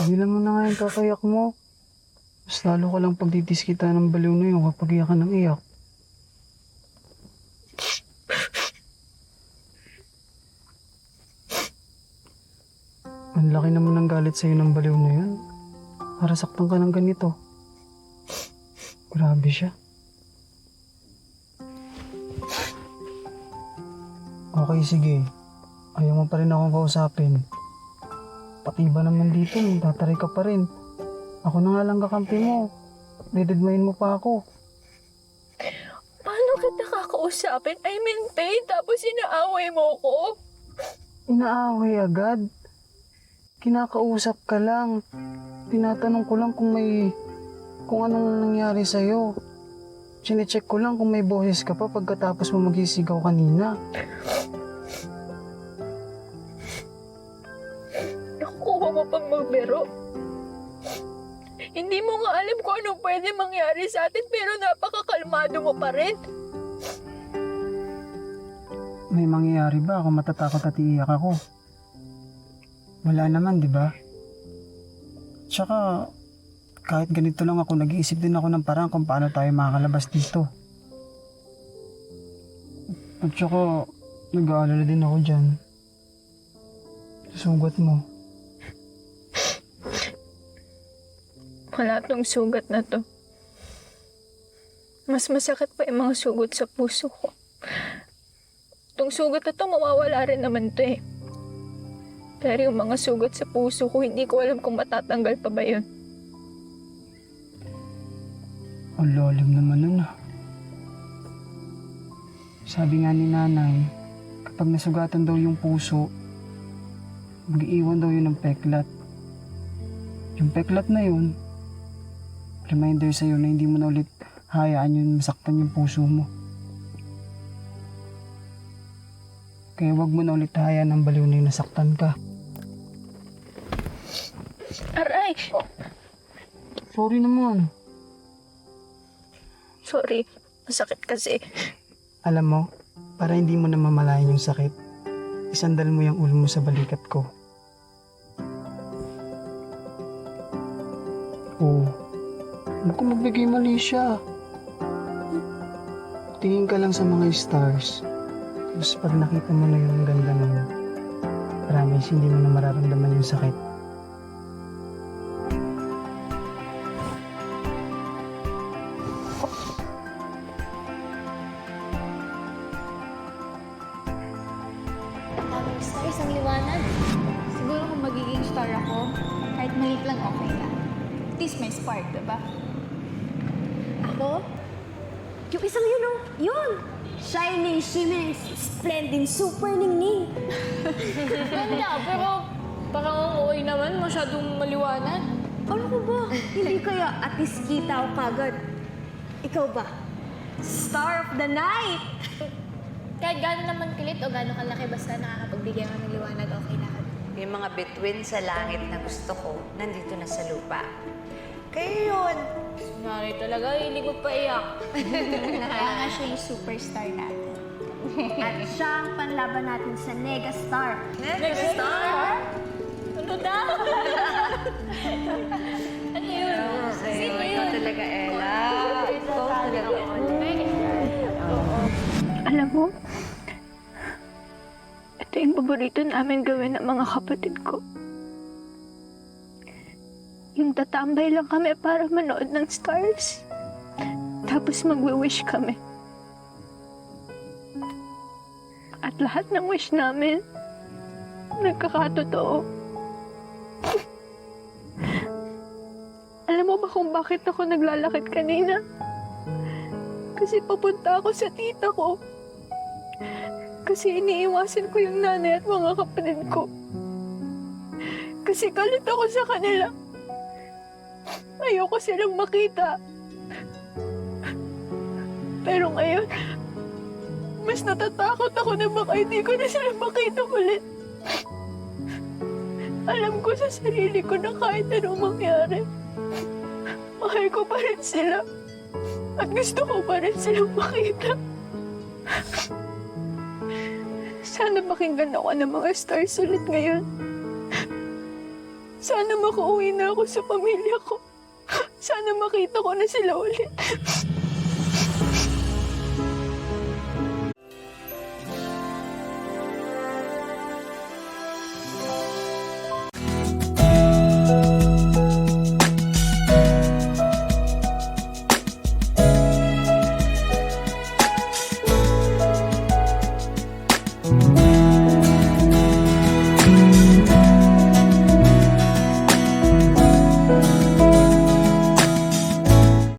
Tigilan mo na nga yung kakayak mo. Mas lalo ka lang pagtitis kita ng baliw na yun kapag iyak ka ng iyak. Ang laki naman ng galit sa'yo ng baliw na yun. Para saktan ka ng ganito. Grabe siya. Okay, sige. Ayaw mo pa rin akong kausapin. Pati ba naman dito, tataray ka pa rin. Ako na nga lang kakampi mo. Dededmahin mo pa ako. Paano kita kakausapin? I mean, Tay, tapos inaaway mo ko? Inaaway agad. Kinakausap ka lang. Tinatanong ko lang kung anong nangyari sa'yo. Chinecheck ko lang kung may boses ka pa pagkatapos mo magisigaw kanina. Nakukuha mo pang magbiro. Hindi mo nga alam kung anong pwede mangyari sa atin pero napakakalmado mo pa rin. May mangyayari ba kung matatakot at iiyak ako? Wala naman, di ba? Tsaka, kahit ganito lang ako, nag-iisip din ako ng parang kung paano tayo makakalabas dito. At tsaka, nag-aalala din ako dyan. Sugat mo. Wala tong sugat na to. Mas masakit pa yung mga sugat sa puso ko. Tong sugat na to, mawawala rin naman to eh. Pero yung mga sugat sa puso ko, hindi ko alam kung matatanggal pa ba yun. Ang lalim naman nun ah. Sabi nga ni nanay, kapag nasugatan daw yung puso, mag-iwan daw yun ng peklat. Yung peklat na yun, reminder sa'yo na hindi mo na ulit hayaan yun masaktan yung puso mo. Kaya wag mo na ulit hayaan ang baliw na yun nasaktan ka. Aray! Sorry naman. Sorry, masakit kasi. Alam mo, para hindi mo na mamalayan yung sakit, isandal mo yung ulo mo sa balikat ko. Oo. Huwag ko magbigay mali siya. Tingin ka lang sa mga stars. Tapos pag nakita mo na yung ganda nun, promise hindi mo na mararamdaman yung sakit. Stars ang liwanag. Siguro kung magiging star ako, kahit maliit lang okay na. At least may spark, diba? Ako? Yung isang yun, oh. Yun! Shining, shimmering, splendid, super ningning. Ganda, pero parang okay naman, masyadong maliwanag. Ano ko ba? Hindi kaya at least kita o kagad. Ikaw ba? Star of the night! Kahit gano'n naman kulit o gano'n kalaki, basta nakakapagbigay ka ng liwanag, okay na kami. Yung mga bituin sa langit na gusto ko, nandito na sa lupa. Kayo yun. Sinari talaga, hindi ko pa iyak. Kaya nga siya yung superstar natin. At siya ang panlaban natin sa Negastar. Star? Ano daw? Ano yun? Sino yun? Ikaw talaga, Ella. Ikaw talaga. Alam mo, ito yung paborito namin gawin ng mga kapatid ko. Yung tatambay lang kami para manood ng stars. Tapos magwi-wish kami. At lahat ng wish namin, nagkakatotoo. Alam mo ba kung bakit ako naglalakad kanina? Kasi papunta ako sa tita ko. Kasi iniiwasan ko yung nanay at mga kapatid ko. Kasi galit ako sa kanila. Ayoko silang makita. Pero ngayon, mas natatakot ako na baka hindi ko na sila makita ulit. Alam ko sa sarili ko na kahit anong mangyari, mahal ko pa rin sila. At gusto ko pa rin silang makita. Sana pakinggan ako ng mga stars ulit ngayon. Sana makauwi na ako sa pamilya ko. Sana makita ko na sila ulit.